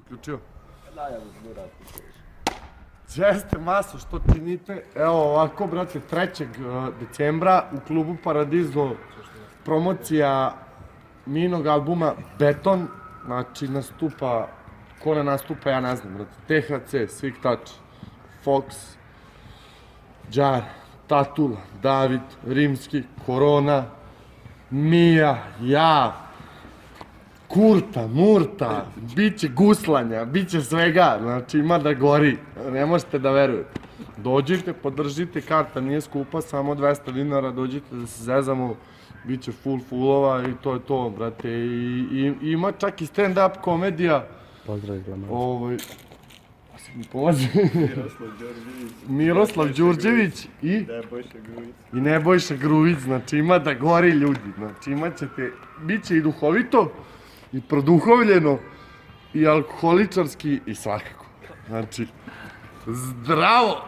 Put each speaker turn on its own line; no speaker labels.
uključio?
Da, ja bih mi ratiti.
Jeste maso što činite. Evo ovako, brate, 3. decembra u klubu Paradizo promocija Minog albuma Beton. Znači nastupa, ko ne nastupa, ja ne znam, brate. THC, Svik Touch, Fox, Džar, Tatula, David, Rimski, Korona, Mija, ja, Kurta, Murta, biće guslanja, biće svega, znači ima da gori, ne možete da verujete. Dođite, podržite, karta nije skupa, samo 200 dinara, dođite da se zezamo, biće fullova i to je to, brate. I ima čak i stand-up komedija.
Pozdrav gledamo.
Mi pomozi. Miroslav Đurđević i Nebojša Grujić, znači ima da gori ljudi, znači imat ćete, bit će i duhovito, i produhovljeno, i alkoholičarski, i svakako, znači, zdravo!